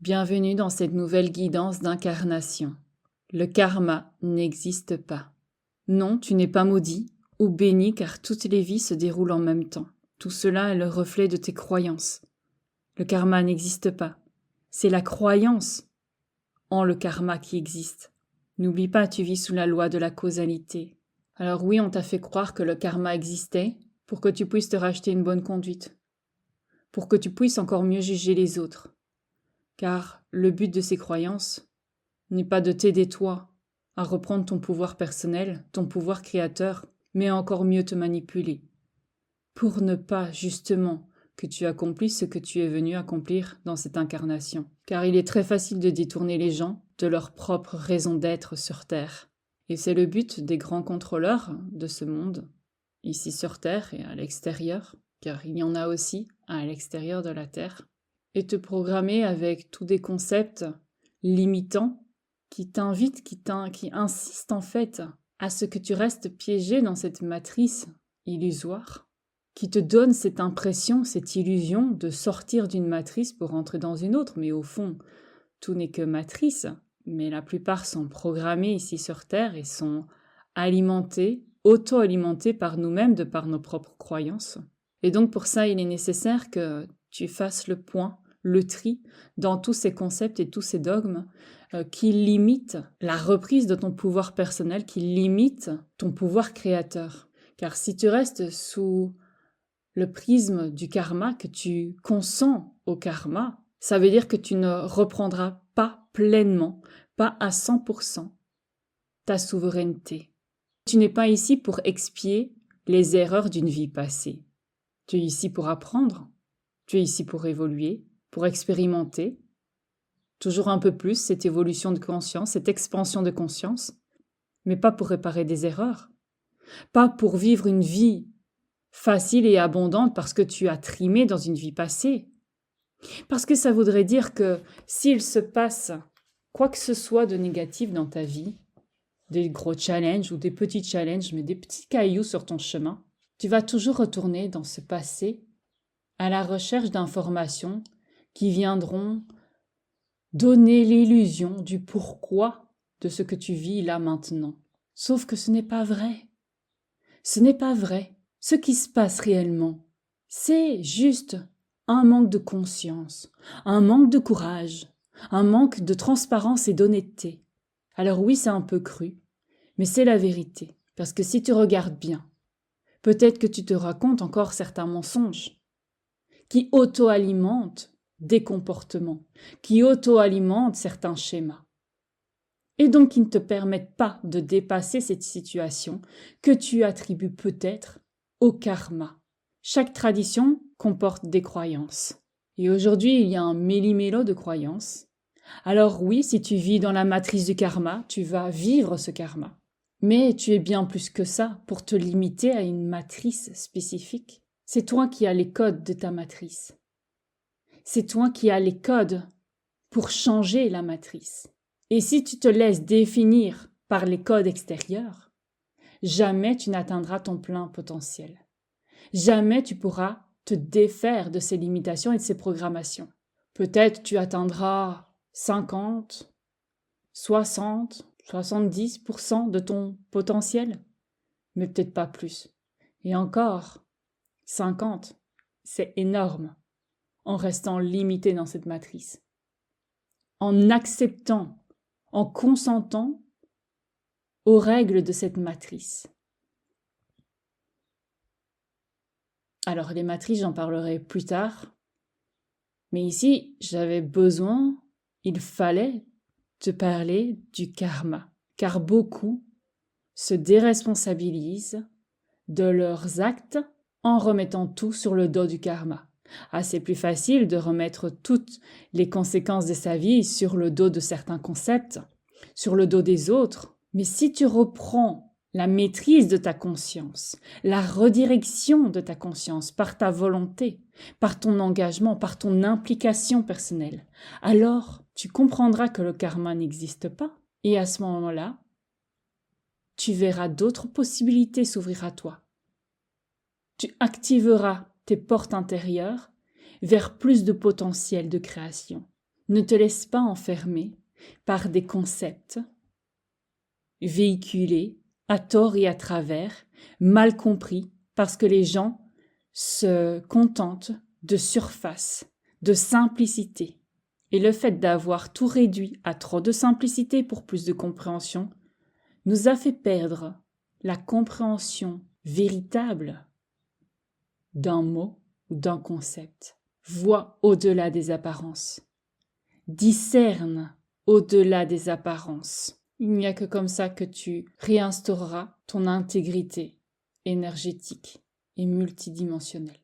Bienvenue dans cette nouvelle guidance d'incarnation. Le karma n'existe pas. Non, tu n'es pas maudit ou béni car toutes les vies se déroulent en même temps. Tout cela est le reflet de tes croyances. Le karma n'existe pas. C'est la croyance en le karma qui existe. N'oublie pas, tu vis sous la loi de la causalité. Alors oui, on t'a fait croire que le karma existait pour que tu puisses te racheter une bonne conduite, pour que tu puisses encore mieux juger les autres. Car le but de ces croyances n'est pas de t'aider toi à reprendre ton pouvoir personnel, ton pouvoir créateur, mais à encore mieux te manipuler, pour ne pas justement que tu accomplisses ce que tu es venu accomplir dans cette incarnation. Car il est très facile de détourner les gens de leur propre raison d'être sur Terre. Et c'est le but des grands contrôleurs de ce monde, ici sur Terre et à l'extérieur, car il y en a aussi à l'extérieur de la Terre, et te programmer avec tous des concepts limitants qui t'invitent, qui insistent en fait à ce que tu restes piégé dans cette matrice illusoire, qui te donne cette impression, cette illusion de sortir d'une matrice pour entrer dans une autre. Mais au fond, tout n'est que matrice, mais la plupart sont programmés ici sur Terre et sont alimentés, auto-alimentés par nous-mêmes de par nos propres croyances. Et donc pour ça, il est nécessaire que tu fasses le point, le tri dans tous ces concepts et tous ces dogmes qui limitent la reprise de ton pouvoir personnel, qui limitent ton pouvoir créateur. Car si tu restes sous le prisme du karma, que tu consens au karma, ça veut dire que tu ne reprendras pas pleinement, pas à 100%, ta souveraineté. Tu n'es pas ici pour expier les erreurs d'une vie passée. Tu es ici pour apprendre, tu es ici pour évoluer, pour expérimenter, toujours un peu plus cette évolution de conscience, cette expansion de conscience, mais pas pour réparer des erreurs, pas pour vivre une vie facile et abondante parce que tu as trimé dans une vie passée. Parce que ça voudrait dire que s'il se passe quoi que ce soit de négatif dans ta vie, des gros challenges ou des petits challenges, mais des petits cailloux sur ton chemin, tu vas toujours retourner dans ce passé à la recherche d'informations qui viendront donner l'illusion du pourquoi de ce que tu vis là maintenant. Sauf que ce n'est pas vrai. Ce n'est pas vrai. Ce qui se passe réellement, c'est juste un manque de conscience, un manque de courage, un manque de transparence et d'honnêteté. Alors oui, c'est un peu cru, mais c'est la vérité. Parce que si tu regardes bien, peut-être que tu te racontes encore certains mensonges qui auto-alimentent des comportements, qui auto-alimentent certains schémas, et donc qui ne te permettent pas de dépasser cette situation que tu attribues peut-être au karma. Chaque tradition comporte des croyances. Et aujourd'hui, il y a un méli-mélo de croyances. Alors oui, si tu vis dans la matrice du karma, tu vas vivre ce karma. Mais tu es bien plus que ça pour te limiter à une matrice spécifique. C'est toi qui as les codes de ta matrice. C'est toi qui as les codes pour changer la matrice. Et si tu te laisses définir par les codes extérieurs, jamais tu n'atteindras ton plein potentiel. Jamais tu pourras te défaire de ces limitations et de ces programmations. Peut-être tu atteindras 50, 60, 70% de ton potentiel, mais peut-être pas plus. Et encore, 50, c'est énorme, en restant limité dans cette matrice. En acceptant, en consentant aux règles de cette matrice. Alors les matrices, j'en parlerai plus tard. Mais ici, j'avais besoin, il fallait te parler du karma. Car beaucoup se déresponsabilisent de leurs actes en remettant tout sur le dos du karma. Ah, c'est plus facile de remettre toutes les conséquences de sa vie sur le dos de certains concepts, sur le dos des autres. Mais si tu reprends la maîtrise de ta conscience, la redirection de ta conscience par ta volonté, par ton engagement, par ton implication personnelle, alors tu comprendras que le karma n'existe pas. Et à ce moment-là, tu verras d'autres possibilités s'ouvrir à toi. Tu activeras tes portes intérieures vers plus de potentiel de création, Ne te laisse pas enfermer par des concepts véhiculés à tort et à travers, mal compris, parce que les gens se contentent de surface, de simplicité. Et le fait d'avoir tout réduit à trop de simplicité pour plus de compréhension nous a fait perdre la compréhension véritable d'un mot ou d'un concept. Vois au-delà des apparences. Discerne au-delà des apparences. Il n'y a que comme ça que tu réinstaureras ton intégrité énergétique et multidimensionnelle.